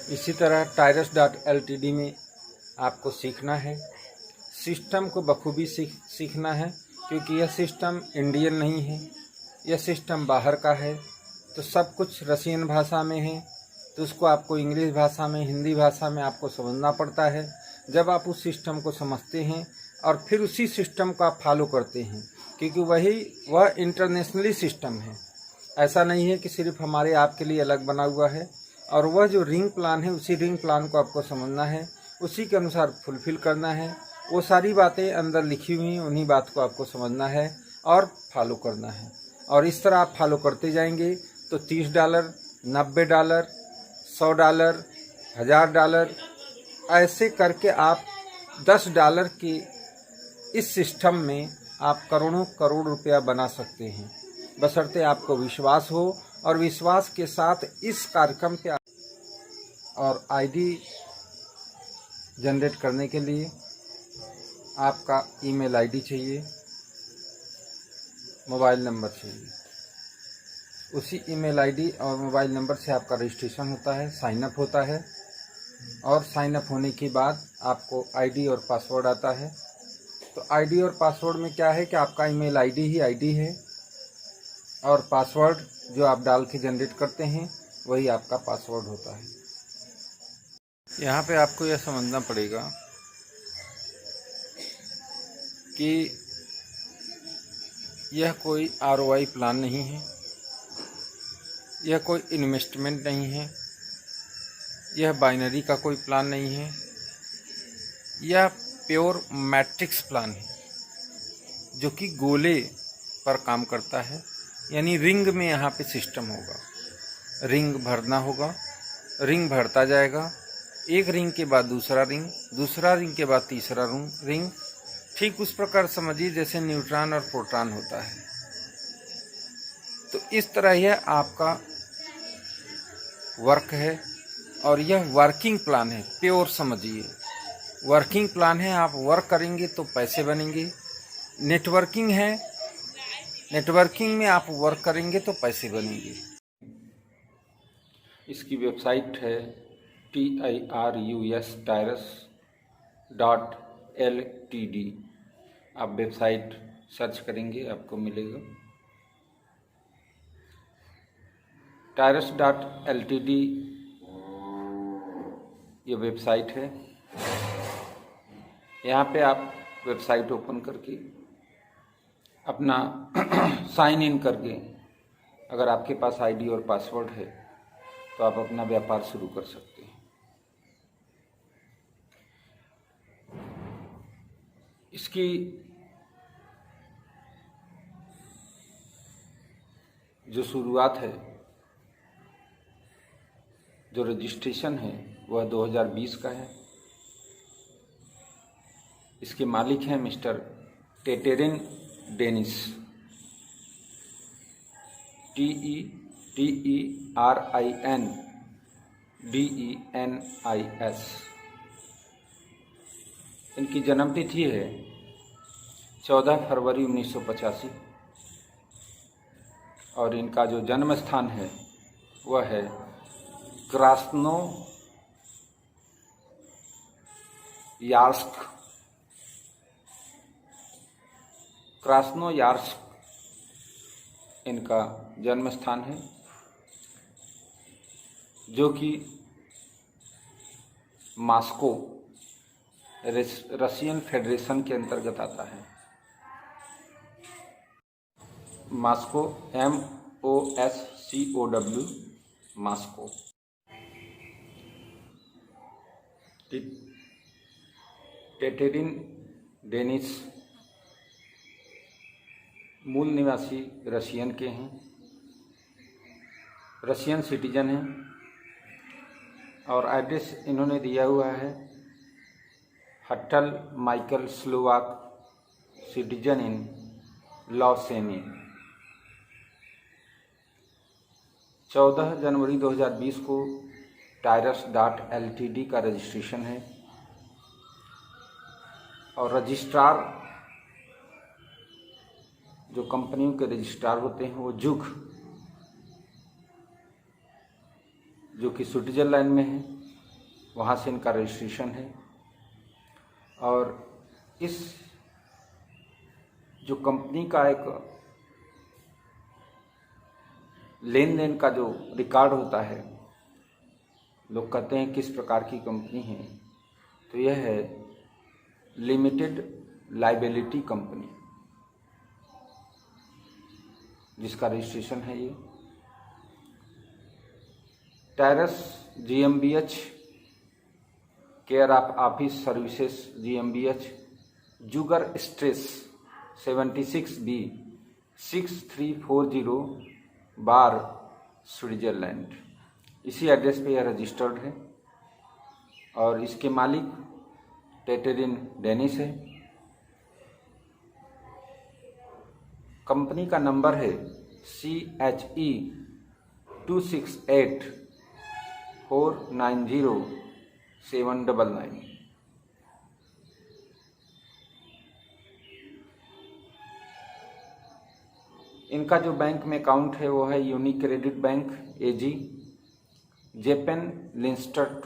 इसी तरह Tyrus.ltd में आपको सीखना है, सिस्टम को बखूबी सीखना है, क्योंकि यह सिस्टम इंडियन नहीं है, यह सिस्टम बाहर का है। तो सब कुछ रशियन भाषा में है, तो उसको आपको इंग्लिश भाषा में, हिंदी भाषा में आपको समझना पड़ता है। जब आप उस सिस्टम को समझते हैं और फिर उसी सिस्टम को आप फॉलो करते हैं, क्योंकि वह इंटरनेशनली सिस्टम है। ऐसा नहीं है कि सिर्फ हमारे आपके लिए अलग बना हुआ है। और वह जो रिंग प्लान है, उसी रिंग प्लान को आपको समझना है, उसी के अनुसार फुलफिल करना है। वो सारी बातें अंदर लिखी हुई, उन्हीं बात को आपको समझना है और फॉलो करना है। और इस तरह आप फॉलो करते जाएंगे तो $30, $90, $100, $1000 ऐसे करके आप $10 के इस सिस्टम में आप करोड़ों करोड़ रुपया बना सकते हैं, बशर्ते आपको विश्वास हो। और विश्वास के साथ इस कार्यक्रम पे और आईडी जनरेट करने के लिए आपका ईमेल आईडी चाहिए, मोबाइल नंबर चाहिए। उसी ईमेल आईडी और मोबाइल नंबर से आपका रजिस्ट्रेशन होता है, साइन अप होता है। और साइन अप होने के बाद आपको आईडी और पासवर्ड आता है। तो आईडी और पासवर्ड में क्या है कि आपका ईमेल आईडी ही आईडी है, और पासवर्ड जो आप डाल के जनरेट करते हैं वही आपका पासवर्ड होता है। यहाँ पे आपको यह समझना पड़ेगा कि यह कोई ROI प्लान नहीं है, यह कोई इन्वेस्टमेंट नहीं है, यह बाइनरी का कोई प्लान नहीं है, यह प्योर मैट्रिक्स प्लान है, जो कि गोले पर काम करता है। यानी रिंग में यहाँ पे सिस्टम होगा, रिंग भरना होगा, रिंग भरता जाएगा, एक रिंग के बाद दूसरा रिंग, दूसरा रिंग के बाद तीसरा रिंग। ठीक उस प्रकार समझिए जैसे न्यूट्रॉन और प्रोटॉन होता है। तो इस तरह यह आपका वर्क है, और यह वर्किंग प्लान है। प्योर समझिए, वर्किंग प्लान है। आप वर्क करेंगे तो पैसे बनेंगे। नेटवर्किंग है, नेटवर्किंग में आप वर्क करेंगे तो पैसे बनेंगे। इसकी वेबसाइट है Tyrus.ltd। आप वेबसाइट सर्च करेंगे आपको मिलेगा। Tyrus.ltd ये वेबसाइट है। यहाँ पे आप वेबसाइट ओपन करके अपना साइन इन करके, अगर आपके पास आईडी और पासवर्ड है तो आप अपना व्यापार शुरू कर सकते हैं। इसकी जो शुरुआत है, जो रजिस्ट्रेशन है, वह 2020 का है। इसके मालिक हैं मिस्टर टेटेरिन डेनिस, TETERINDENIS। इनकी जन्मतिथि है 14 फरवरी 1985, और इनका जो जन्म स्थान है वह है क्रास्नोयार्स्क इनका जन्म स्थान है, जो कि मॉस्को रशियन फेडरेशन के अंतर्गत आता है। Moscow MOSCOW, Moscow. Teterin Denis मूल निवासी रशियन के हैं, रशियन सिटीजन हैं, और एड्रेस इन्होंने दिया हुआ है हट्टल माइकल स्लोवाक सिटीजन इन लॉसेनी। 14 जनवरी 2020 को Tyrus.ltd का रजिस्ट्रेशन है, और रजिस्ट्रार जो कंपनियों के रजिस्ट्रार होते हैं वो जो कि स्विट्जरलैंड में है, वहाँ से इनका रजिस्ट्रेशन है। और इस जो कंपनी का एक लेन देन का जो रिकॉर्ड होता है, लोग कहते हैं किस प्रकार की कंपनी है, तो यह है लिमिटेड लाइबिलिटी कंपनी, जिसका रजिस्ट्रेशन है ये Terus GmbH, care of office services GmbH, Zuger Strasse 76B 6340 Baar, Switzerland. इसी एड्रेस पे यह रजिस्टर्ड है और इसके मालिक टेटेरिन डेनिस है। कंपनी का नंबर है CHE 268490799। इनका जो बैंक में अकाउंट है वो है यूनिक क्रेडिट बैंक AG, जेपेन लिंस्टर